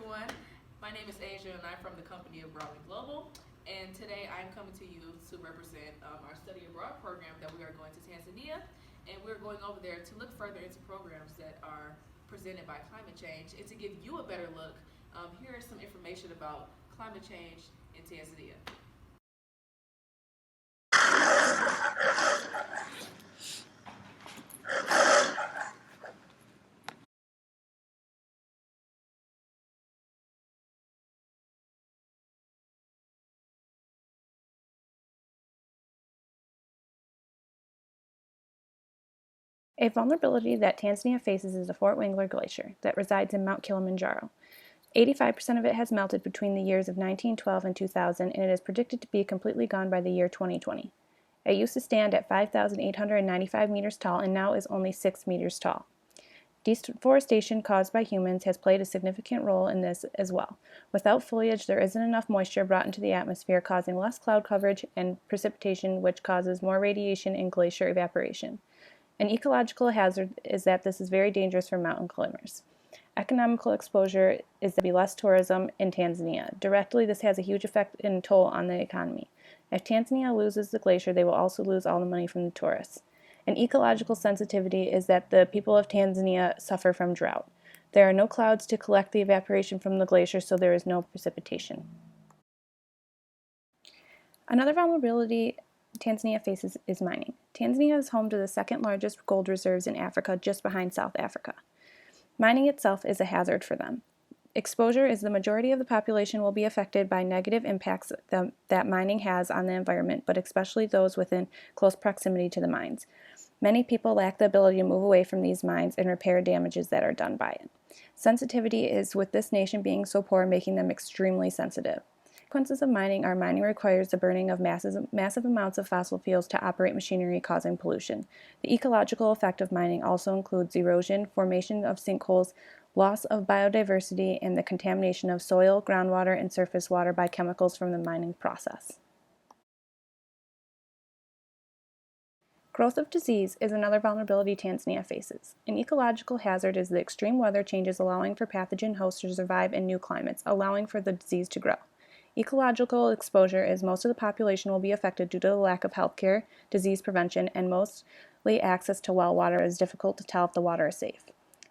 everyone. My name is Asia and I'm from the company of Growling Global. And today I'm coming to you to represent our study abroad program that we are going to Tanzania. And we're going over there to look further into programs that are presented by climate change. And to give you a better look, here is some information about climate change in Tanzania. A vulnerability that Tanzania faces is the Fort Wrangler Glacier that resides in Mount Kilimanjaro. 85% of it has melted between the years of 1912 and 2000, and it is predicted to be completely gone by the year 2020. It used to stand at 5,895 meters tall and now is only 6 meters tall. Deforestation caused by humans has played a significant role in this as well. Without foliage, there isn't enough moisture brought into the atmosphere, causing less cloud coverage and precipitation, which causes more radiation and glacier evaporation. An ecological hazard is that this is very dangerous for mountain climbers. Economical exposure is to be less tourism in Tanzania. Directly, this has a huge effect and toll on the economy. If Tanzania loses the glacier, they will also lose all the money from the tourists. An ecological sensitivity is that the people of Tanzania suffer from drought. There are no clouds to collect the evaporation from the glacier, so there is no precipitation. Another vulnerability Tanzania faces is mining. Tanzania is home to the second largest gold reserves in Africa, just behind South Africa. Mining itself is a hazard for them. Exposure is the majority of the population will be affected by negative impacts that mining has on the environment, but especially those within close proximity to the mines. Many people lack the ability to move away from these mines and repair damages that are done by it. Sensitivity is with this nation being so poor, making them extremely sensitive. Consequences of mining are mining requires the burning of massive amounts of fossil fuels to operate machinery, causing pollution. The ecological effect of mining also includes erosion, formation of sinkholes, loss of biodiversity, and the contamination of soil, groundwater, and surface water by chemicals from the mining process. Growth of disease is another vulnerability Tanzania faces. An ecological hazard is the extreme weather changes allowing for pathogen hosts to survive in new climates, allowing for the disease to grow. Ecological exposure is most of the population will be affected due to the lack of health care, disease prevention, and mostly access to well water is difficult to tell if the water is safe.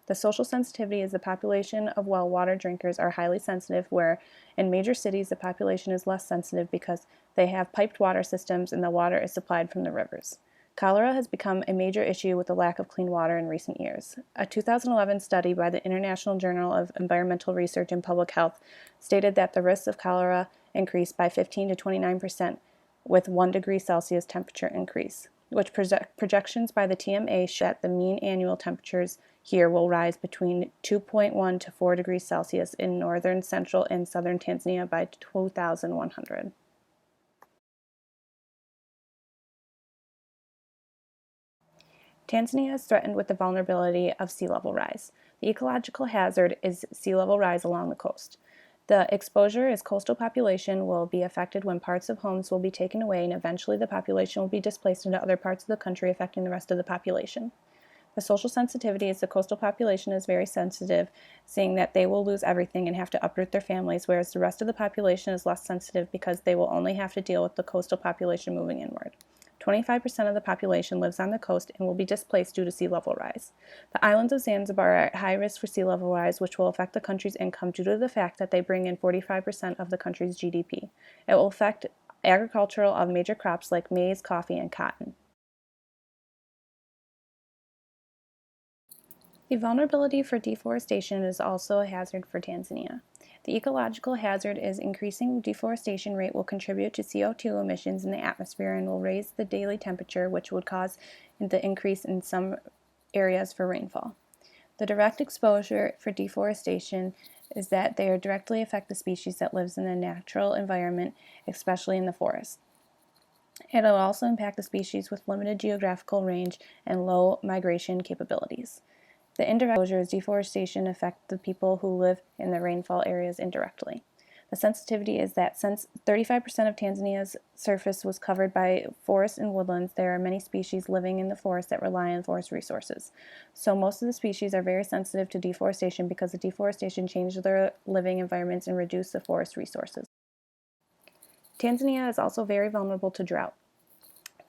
The social sensitivity is the population of well water drinkers are highly sensitive, where in major cities the population is less sensitive because they have piped water systems and the water is supplied from the rivers. Cholera has become a major issue with the lack of clean water in recent years. A 2011 study by the International Journal of Environmental Research and Public Health stated that the risks of cholera increased by 15 to 29% with 1 degree Celsius temperature increase, which projections by the TMA show that the mean annual temperatures here will rise between 2.1 to 4 degrees Celsius in northern, central, and southern Tanzania by 2100. Tanzania is threatened with the vulnerability of sea level rise. The ecological hazard is sea level rise along the coast. The exposure is coastal population will be affected when parts of homes will be taken away, and eventually the population will be displaced into other parts of the country, affecting the rest of the population. The social sensitivity is the coastal population is very sensitive, seeing that they will lose everything and have to uproot their families, whereas the rest of the population is less sensitive because they will only have to deal with the coastal population moving inward. 25% of the population lives on the coast and will be displaced due to sea level rise. The islands of Zanzibar are at high risk for sea level rise, which will affect the country's income due to the fact that they bring in 45% of the country's GDP. It will affect agricultural of major crops like maize, coffee, and cotton. The vulnerability for deforestation is also a hazard for Tanzania. The ecological hazard is increasing deforestation rate will contribute to CO2 emissions in the atmosphere and will raise the daily temperature, which would cause the increase in some areas for rainfall. The direct exposure for deforestation is that they directly affect the species that lives in the natural environment, especially in the forest. It will also impact the species with limited geographical range and low migration capabilities. The indirect exposure is deforestation affect the people who live in the rainfall areas indirectly. The sensitivity is that since 35% of Tanzania's surface was covered by forests and woodlands, there are many species living in the forest that rely on forest resources. So most of the species are very sensitive to deforestation because the deforestation changed their living environments and reduced the forest resources. Tanzania is also very vulnerable to drought.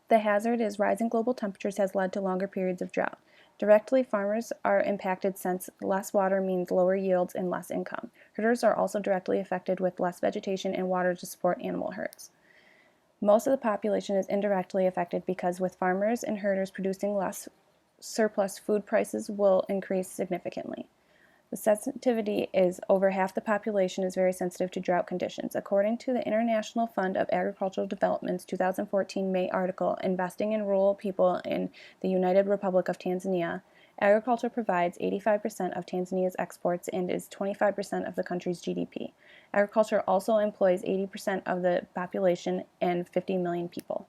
The hazard is rising global temperatures has led to longer periods of drought. Directly, farmers are impacted since less water means lower yields and less income. Herders are also directly affected with less vegetation and water to support animal herds. Most of the population is indirectly affected because with farmers and herders producing less, surplus food prices will increase significantly. The sensitivity is over half the population is very sensitive to drought conditions. According to the International Fund of Agricultural Development's 2014 May article, Investing in Rural People in the United Republic of Tanzania, agriculture provides 85% of Tanzania's exports and is 25% of the country's GDP. Agriculture also employs 80% of the population and 50 million people.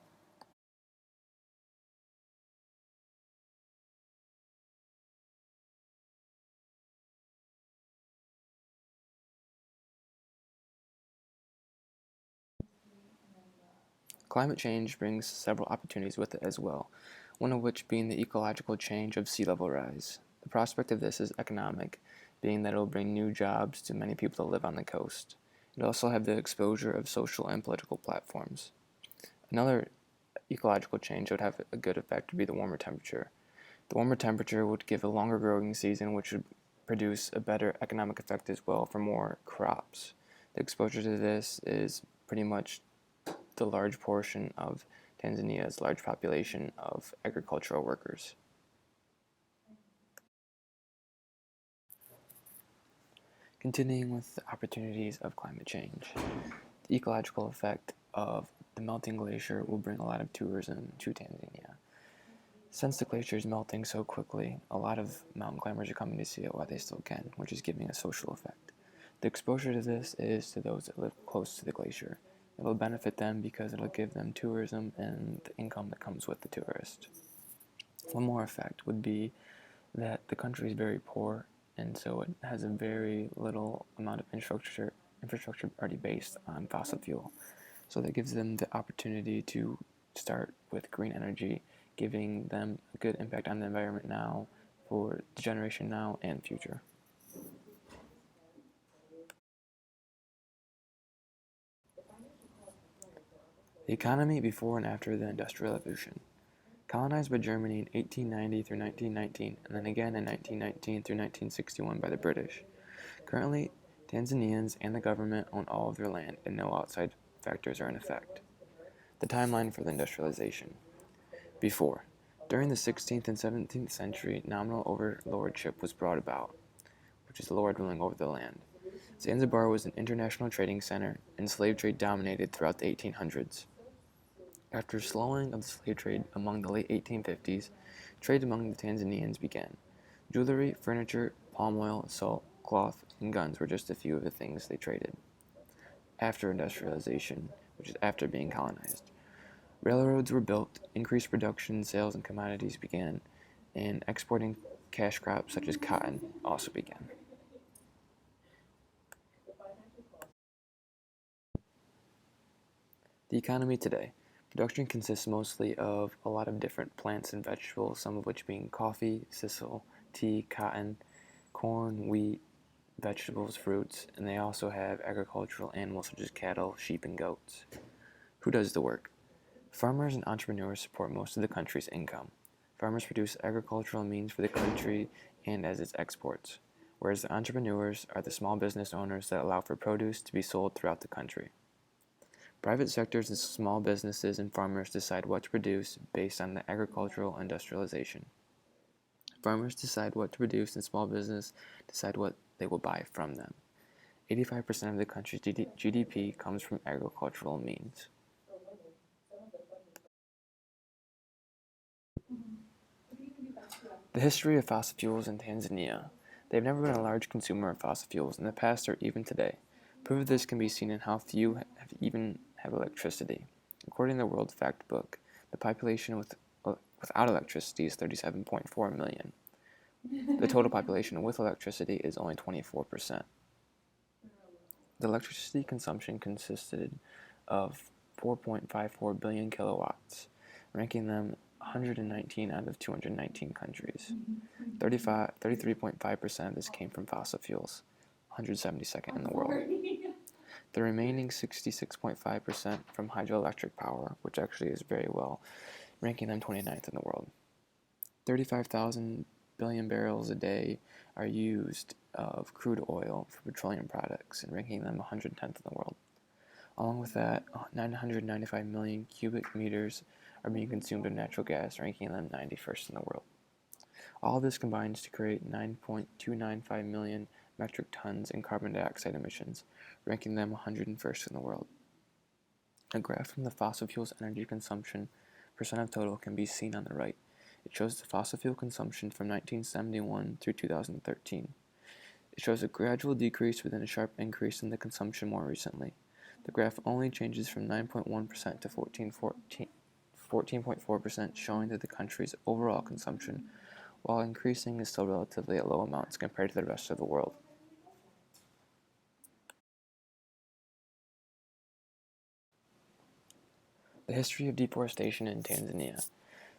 Climate change brings several opportunities with it as well, one of which being the ecological change of sea level rise. The prospect of this is economic, being that it will bring new jobs to many people that live on the coast. It also have the exposure of social and political platforms. Another ecological change that would have a good effect would be the warmer temperature. The warmer temperature would give a longer growing season, which would produce a better economic effect as well for more crops. The exposure to this is pretty much the large portion of Tanzania's large population of agricultural workers. Continuing with the opportunities of climate change, the ecological effect of the melting glacier will bring a lot of tourism to Tanzania. Since the glacier is melting so quickly, a lot of mountain climbers are coming to see it while they still can, which is giving a social effect. The exposure to this is to those that live close to the glacier. It'll benefit them because it'll give them tourism and the income that comes with the tourist. One more effect would be that the country is very poor, and so it has a very little amount of infrastructure already based on fossil fuel. So that gives them the opportunity to start with green energy, giving them a good impact on the environment now, for the generation now and future. The economy before and after the Industrial Revolution. Colonized by Germany in 1890 through 1919, and then again in 1919 through 1961 by the British. Currently, Tanzanians and the government own all of their land, and no outside factors are in effect. The timeline for the industrialization. Before. During the 16th and 17th century, nominal overlordship was brought about, which is the lord ruling over the land. Zanzibar was an international trading center, and slave trade dominated throughout the 1800s. After slowing of the slave trade among the late 1850s, trade among the Tanzanians began. Jewelry, furniture, palm oil, salt, cloth, and guns were just a few of the things they traded. After industrialization, which is after being colonized, railroads were built, increased production, sales, and commodities began, and exporting cash crops such as cotton also began. The economy today. Production consists mostly of a lot of different plants and vegetables, some of which being coffee, sisal, tea, cotton, corn, wheat, vegetables, fruits, and they also have agricultural animals such as cattle, sheep, and goats. Who does the work? Farmers and entrepreneurs support most of the country's income. Farmers produce agricultural means for the country and as its exports, whereas the entrepreneurs are the small business owners that allow for produce to be sold throughout the country. Private sectors and small businesses and farmers decide what to produce based on the agricultural industrialization. Farmers decide what to produce and small business decide what they will buy from them. 85% of the country's GDP comes from agricultural means. The history of fossil fuels in Tanzania. They have never been a large consumer of fossil fuels in the past or even today. Proof of this can be seen in how few have electricity. According to the World Fact Book, the population without electricity is 37.4 million. The total population with electricity is only 24%. The electricity consumption consisted of 4.54 billion kilowatts, ranking them 119 out of 219 countries. 33.5% of this came from fossil fuels, 172nd in the world. The remaining 66.5% from hydroelectric power, which actually is very well, ranking them 29th in the world. 35,000 billion barrels a day are used of crude oil for petroleum products and ranking them 110th in the world. Along with that, 995 million cubic meters are being consumed of natural gas, ranking them 91st in the world. All this combines to create 9.295 million metric tons in carbon dioxide emissions, ranking them 101st in the world. A graph from the fossil fuels energy consumption percent of total can be seen on the right. It shows the fossil fuel consumption from 1971 through 2013. It shows a gradual decrease within a sharp increase in the consumption more recently. The graph only changes from 9.1% to 14.4%, showing that the country's overall consumption, while increasing, is still relatively at low amounts compared to the rest of the world. The history of deforestation in Tanzania.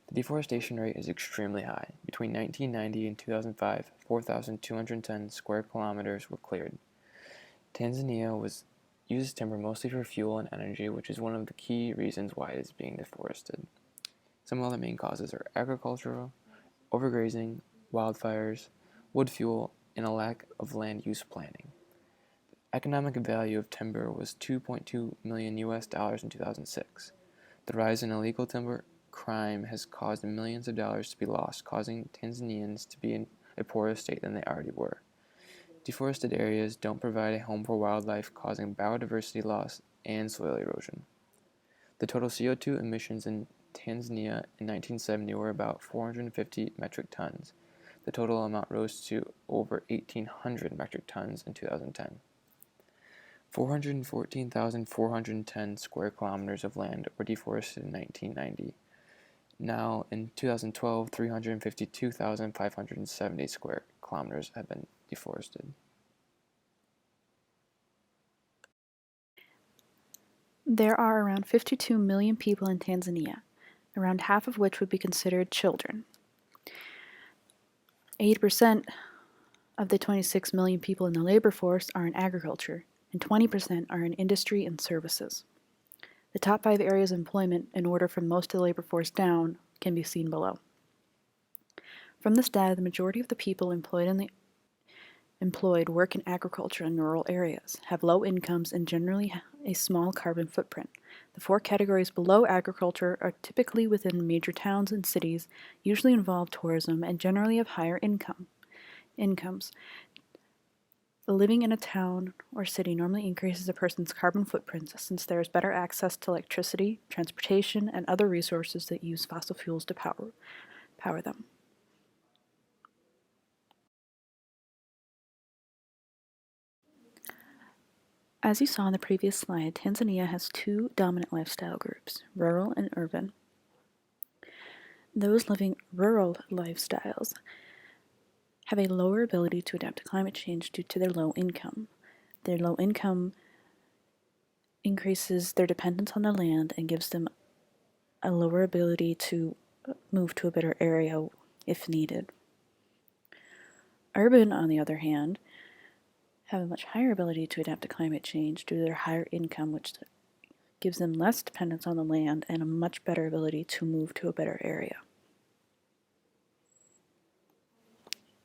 The deforestation rate is extremely high. Between 1990 and 2005, 4,210 square kilometers were cleared. Tanzania uses timber mostly for fuel and energy, which is one of the key reasons why it is being deforested. Some other main causes are agricultural, overgrazing, wildfires, wood fuel, and a lack of land use planning. The economic value of timber was $2.2 million in 2006. The rise in illegal timber crime has caused millions of dollars to be lost, causing Tanzanians to be in a poorer state than they already were. Deforested areas don't provide a home for wildlife, causing biodiversity loss and soil erosion. The total CO2 emissions in Tanzania in 1970 were about 450 metric tons. The total amount rose to over 1,800 metric tons in 2010. 414,410 square kilometers of land were deforested in 1990. Now, in 2012, 352,570 square kilometers have been deforested. There are around 52 million people in Tanzania, around half of which would be considered children. 80% of the 26 million people in the labor force are in agriculture, and 20% are in industry and services. The top 5 areas of employment, in order from most of the labor force down, can be seen below. From this data, the majority of the people employed work in agriculture in rural areas, have low incomes, and generally a small carbon footprint. The 4 categories below agriculture are typically within major towns and cities, usually involve tourism, and generally have higher incomes. Living in a town or city normally increases a person's carbon footprint since there is better access to electricity, transportation, and other resources that use fossil fuels to power them. As you saw in the previous slide, Tanzania has 2 dominant lifestyle groups, rural and urban. Those living rural lifestyles have a lower ability to adapt to climate change due to their low income. Their low income increases their dependence on the land and gives them a lower ability to move to a better area if needed. Urban, on the other hand, have a much higher ability to adapt to climate change due to their higher income, which gives them less dependence on the land and a much better ability to move to a better area.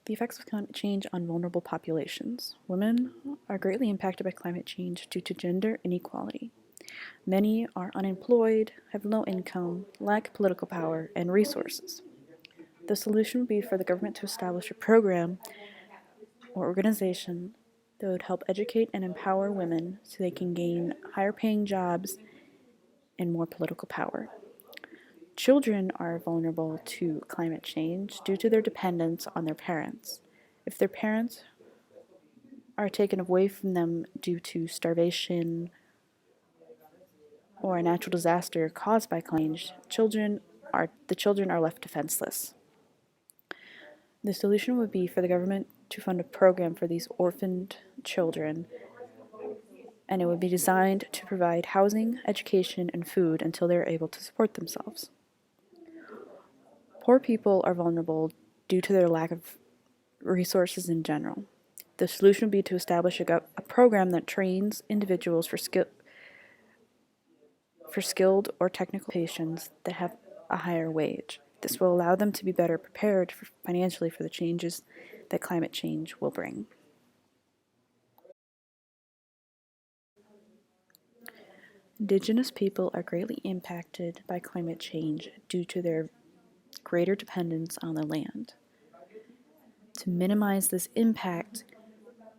The effects of climate change on vulnerable populations. Women are greatly impacted by climate change due to gender inequality. Many are unemployed, have low income, lack political power, and resources. The solution would be for the government to establish a program or organization that would help educate and empower women so they can gain higher paying jobs and more political power. Children are vulnerable to climate change due to their dependence on their parents. If their parents are taken away from them due to starvation or a natural disaster caused by climate change, the children are left defenseless. The solution would be for the government to fund a program for these orphaned children and it would be designed to provide housing, education, and food until they are able to support themselves. Poor people are vulnerable due to their lack of resources in general. The solution would be to establish a program that trains individuals for skilled or technical occupations that have a higher wage. This will allow them to be better prepared financially for the changes that climate change will bring. Indigenous people are greatly impacted by climate change due to their greater dependence on the land. To minimize this impact,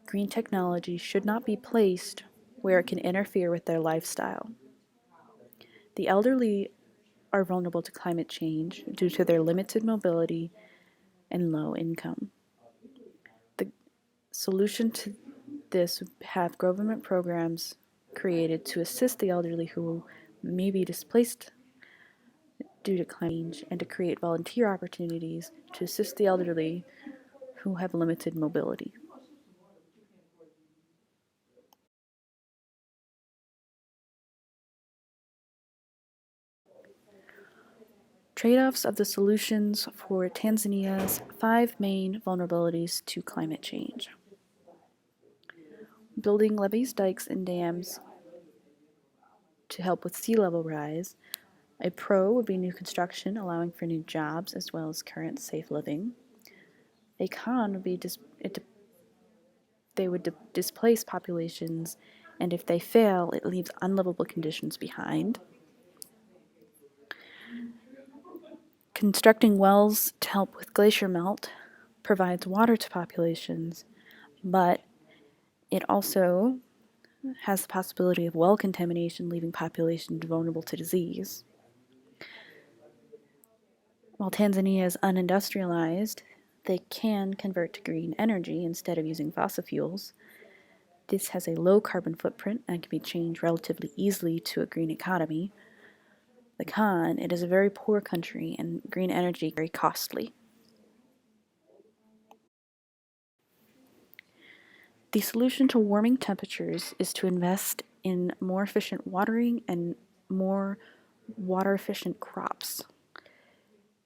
green technology should not be placed where it can interfere with their lifestyle. The elderly are vulnerable to climate change due to their limited mobility and low income. The solution to this would have government programs created to assist the elderly who may be displaced due to climate change, and to create volunteer opportunities to assist the elderly who have limited mobility. Trade-offs of the solutions for Tanzania's 5 main vulnerabilities to climate change. Building levees, dikes, and dams to help with sea level rise. A pro would be new construction, allowing for new jobs as well as current safe living. A con would be they would displace populations, and if they fail, it leaves unlivable conditions behind. Constructing wells to help with glacier melt provides water to populations, but it also has the possibility of well contamination, leaving populations vulnerable to disease. While Tanzania is unindustrialized, they can convert to green energy instead of using fossil fuels. This has a low carbon footprint and can be changed relatively easily to a green economy. The con, it is a very poor country and green energy very costly. The solution to warming temperatures is to invest in more efficient watering and more water efficient crops.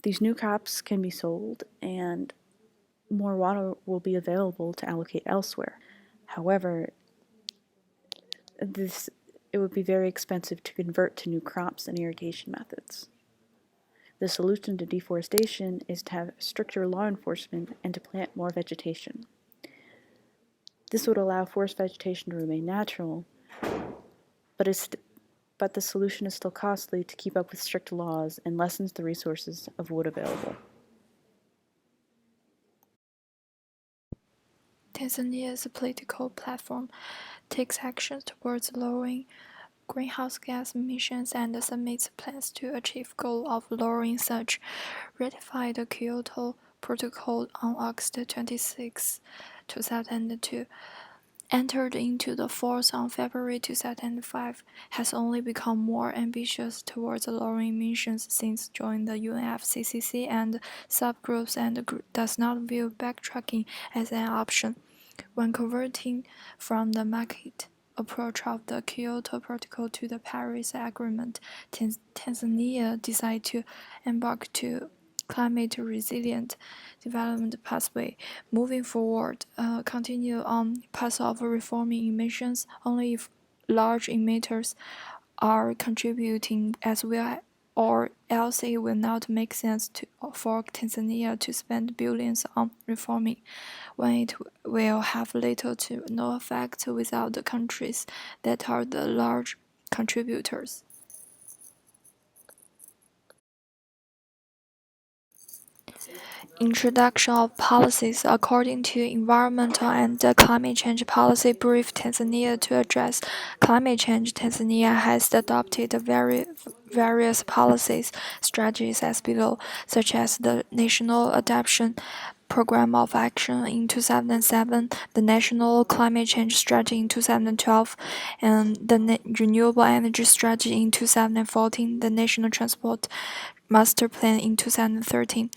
These new crops can be sold and more water will be available to allocate elsewhere. However, it would be very expensive to convert to new crops and irrigation methods. The solution to deforestation is to have stricter law enforcement and to plant more vegetation. This would allow forest vegetation to remain natural, but the solution is still costly to keep up with strict laws and lessens the resources of wood available. Tanzania's political platform takes actions towards lowering greenhouse gas emissions and submits plans to achieve goal of lowering such. Ratified the Kyoto Protocol on August 26, 2002. Entered into the force on February 2005, has only become more ambitious towards lowering emissions since joining the UNFCCC and subgroups and does not view backtracking as an option. When converting from the market approach of the Kyoto Protocol to the Paris Agreement, Tanzania decided to embark to climate-resilient development pathway. Moving forward, continue on path of reforming emissions only if large emitters are contributing as well, or else it will not make sense for Tanzania to spend billions on reforming, when it will have little to no effect without the countries that are the large contributors. Introduction of policies. According to Environmental and Climate Change Policy Brief Tanzania to address climate change, Tanzania has adopted various policies, strategies as below, such as the National Adaptation Program of Action in 2007, the National Climate Change Strategy in 2012, and the Renewable Energy Strategy in 2014, the National Transport Master Plan in 2013.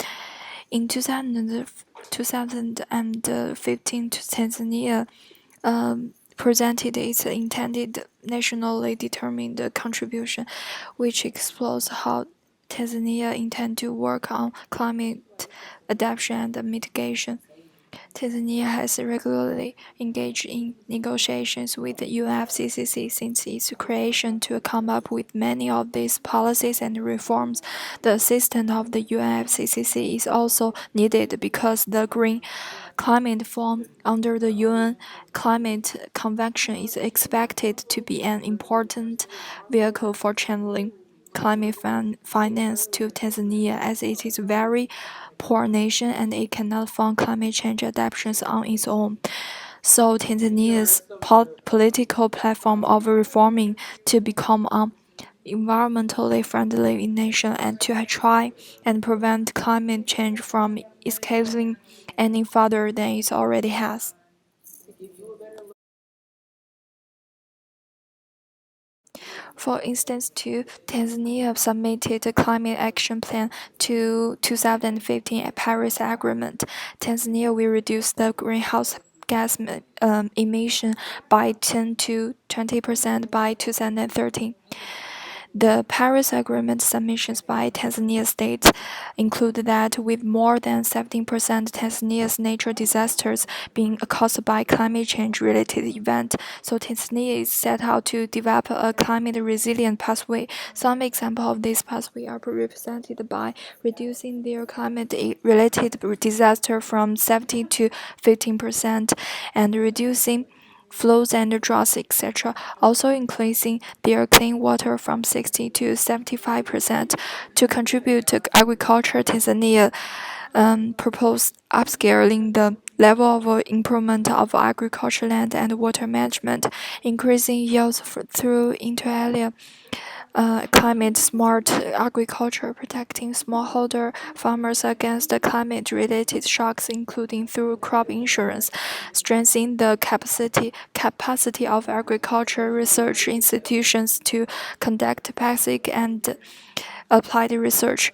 In 2015, Tanzania presented its intended nationally determined contribution, which explores how Tanzania intends to work on climate adaptation and mitigation. Tanzania has regularly engaged in negotiations with the UNFCCC since its creation to come up with many of these policies and reforms. The assistance of the UNFCCC is also needed because the Green Climate Fund under the UN Climate Convention is expected to be an important vehicle for channeling climate finance to Tanzania as it is a very poor nation and it cannot fund climate change adaptations on its own. So Tanzania's political platform of reforming to become an environmentally friendly nation and to try and prevent climate change from escalating any further than it already has. For instance, Tanzania submitted a climate action plan to 2015 Paris Agreement. Tanzania will reduce the greenhouse gas emission by 10 to 20% by 2030. The Paris Agreement submissions by Tanzania states include that with more than 17% Tanzania's natural disasters being caused by climate change related events, so Tanzania is set out to develop a climate resilient pathway. Some examples of this pathway are represented by reducing their climate related disaster from 70 to 15% and reducing floods and droughts, etc., also increasing their clean water from 60 to 75%. To contribute to agriculture, Tanzania proposed upscaling the level of improvement of agricultural land and water management, increasing yields through inter alia climate smart agriculture, protecting smallholder farmers against climate related shocks, including through crop insurance, strengthening the capacity of agriculture research institutions to conduct basic and applied research.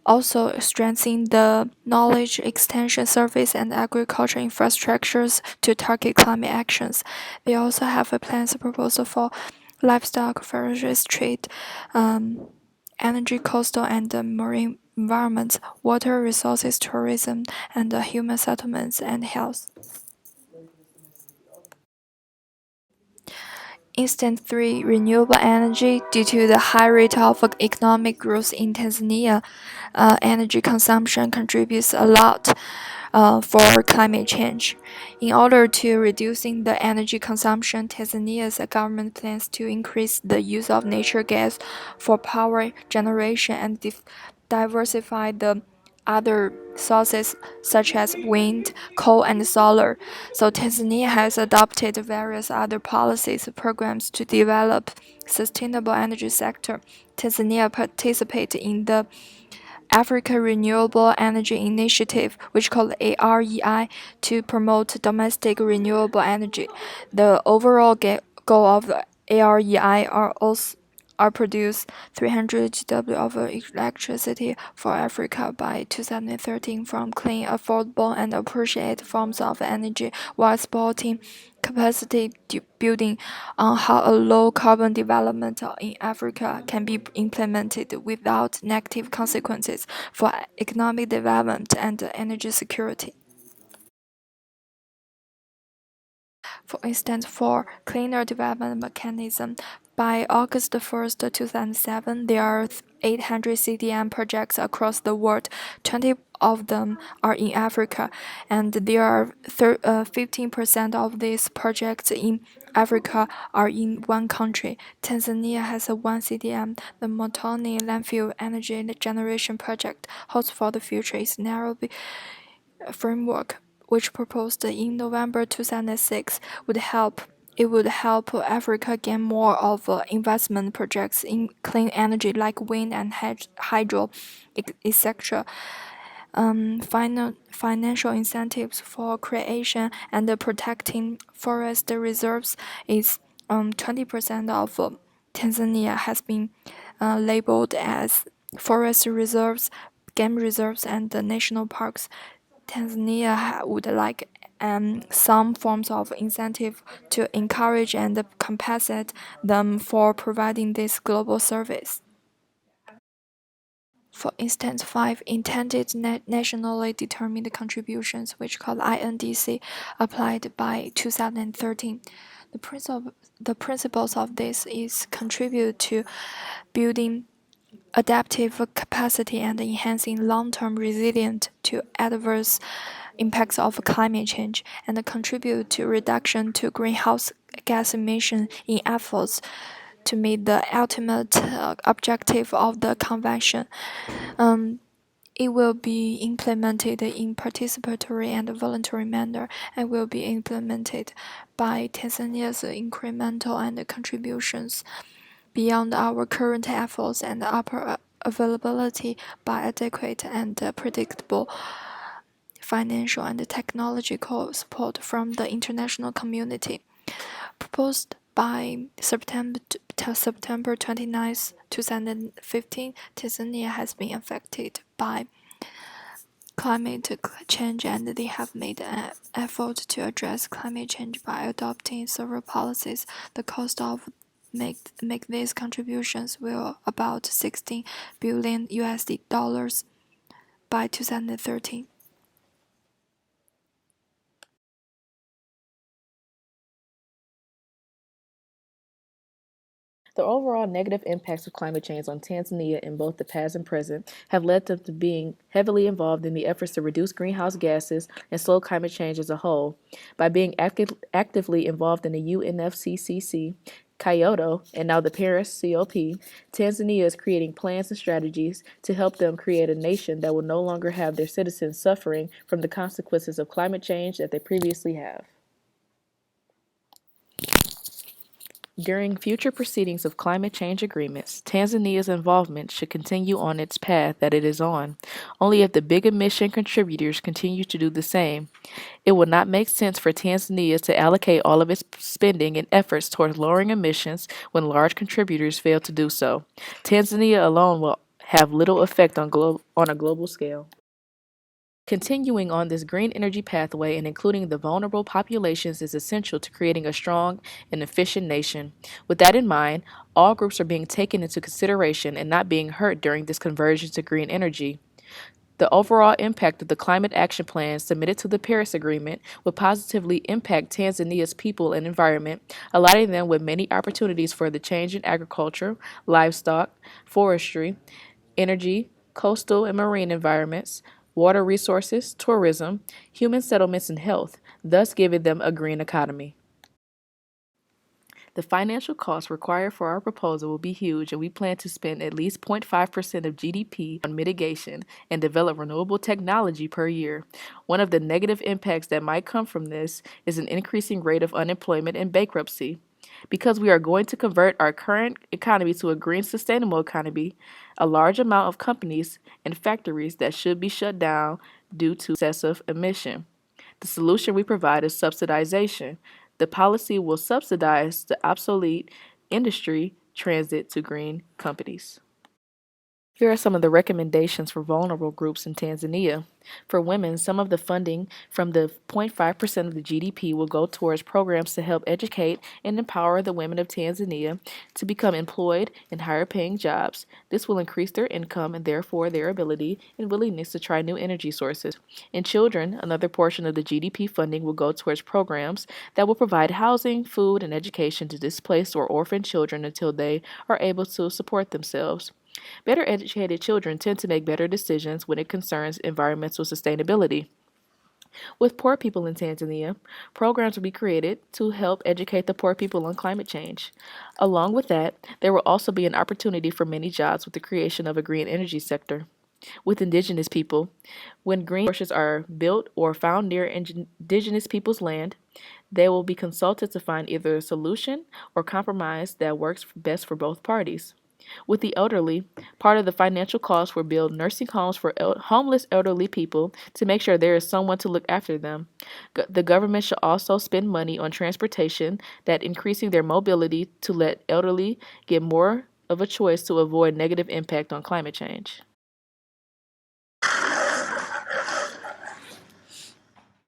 Also, strengthening the knowledge extension service and agriculture infrastructures to target climate actions. They also have a plans proposal for livestock, fisheries, trade, energy, coastal and marine environments, water resources, tourism, and human settlements and health. Instant 3 renewable energy. Due to the high rate of economic growth in Tanzania, energy consumption contributes a lot for climate change. In order to reducing the energy consumption, Tanzania's government plans to increase the use of natural gas for power generation and diversify the other sources such as wind, coal, and solar. So Tanzania has adopted various other policies programs to develop sustainable energy sector. Tanzania participates in the Africa Renewable Energy Initiative, which called AREI, to promote domestic renewable energy. The overall goal of the AREI are produce 300 GW of electricity for Africa by 2013 from clean, affordable, and appreciated forms of energy, while supporting capacity building on how a low carbon development in Africa can be implemented without negative consequences for economic development and energy security. For instance, for cleaner development mechanism, by August 1st, 2007, there are 800 CDM projects across the world. 20 of them are in Africa, and there are 15% of these projects in Africa are in one country. Tanzania has one CDM, the Motoni Landfill Energy Generation Project. Hopes for the future is Nairobi framework, which proposed in November 2006, would help Africa gain more of investment projects in clean energy like wind and hydro, etc. Financial incentives for creation and protecting forest reserves is 20% of Tanzania has been labeled as forest reserves, game reserves, and national parks. Tanzania would like and some forms of incentive to encourage and compensate them for providing this global service. For instance, 5 intended nationally determined contributions, which called INDC, applied by 2013. The principles of this is contribute to building adaptive capacity and enhancing long-term resilience to adverse impacts of climate change, and contribute to reduction to greenhouse gas emission in efforts to meet the ultimate objective of the convention. It will be implemented in participatory and voluntary manner and will be implemented by Tanzania's incremental and contributions beyond our current efforts and upper availability by adequate and predictable financial and technological support from the international community. Proposed by September 29, 2015, Tanzania has been affected by climate change, and they have made an effort to address climate change by adopting several policies. The cost of make these contributions will about 16 billion USD dollars by 2013. The overall negative impacts of climate change on Tanzania in both the past and present have led them to being heavily involved in the efforts to reduce greenhouse gases and slow climate change as a whole. By being actively involved in the UNFCCC, Kyoto, and now the Paris COP, Tanzania is creating plans and strategies to help them create a nation that will no longer have their citizens suffering from the consequences of climate change that they previously have. During future proceedings of climate change agreements, Tanzania's involvement should continue on its path that it is on. Only if the big emission contributors continue to do the same. It will not make sense for Tanzania to allocate all of its spending and efforts towards lowering emissions when large contributors fail to do so. Tanzania alone will have little effect on a global scale. Continuing on this green energy pathway and including the vulnerable populations is essential to creating a strong and efficient nation. With that in mind, all groups are being taken into consideration and not being hurt during this conversion to green energy. The overall impact of the climate action plan submitted to the Paris Agreement will positively impact Tanzania's people and environment, allotting them with many opportunities for the change in agriculture, livestock, forestry, energy, coastal and marine environments, water resources, tourism, human settlements, and health, thus giving them a green economy. The financial costs required for our proposal will be huge, and we plan to spend at least 0.5% of GDP on mitigation and develop renewable technology per year. One of the negative impacts that might come from this is an increasing rate of unemployment and bankruptcy. Because we are going to convert our current economy to a green, sustainable economy, a large amount of companies and factories that should be shut down due to excessive emission. The solution we provide is subsidization. The policy will subsidize the obsolete industry transit to green companies. Here are some of the recommendations for vulnerable groups in Tanzania. For women, some of the funding from the 0.5% of the GDP will go towards programs to help educate and empower the women of Tanzania to become employed in higher paying jobs. This will increase their income and therefore their ability and willingness to try new energy sources. In children, another portion of the GDP funding will go towards programs that will provide housing, food, and education to displaced or orphaned children until they are able to support themselves. Better educated children tend to make better decisions when it concerns environmental sustainability. With poor people in Tanzania, programs will be created to help educate the poor people on climate change. Along with that, there will also be an opportunity for many jobs with the creation of a green energy sector. With indigenous people, when green resources are built or found near indigenous people's land, they will be consulted to find either a solution or compromise that works best for both parties. With the elderly, part of the financial cost will build nursing homes for homeless elderly people to make sure there is someone to look after them. The government should also spend money on transportation that increasing their mobility to let elderly get more of a choice to avoid negative impact on climate change.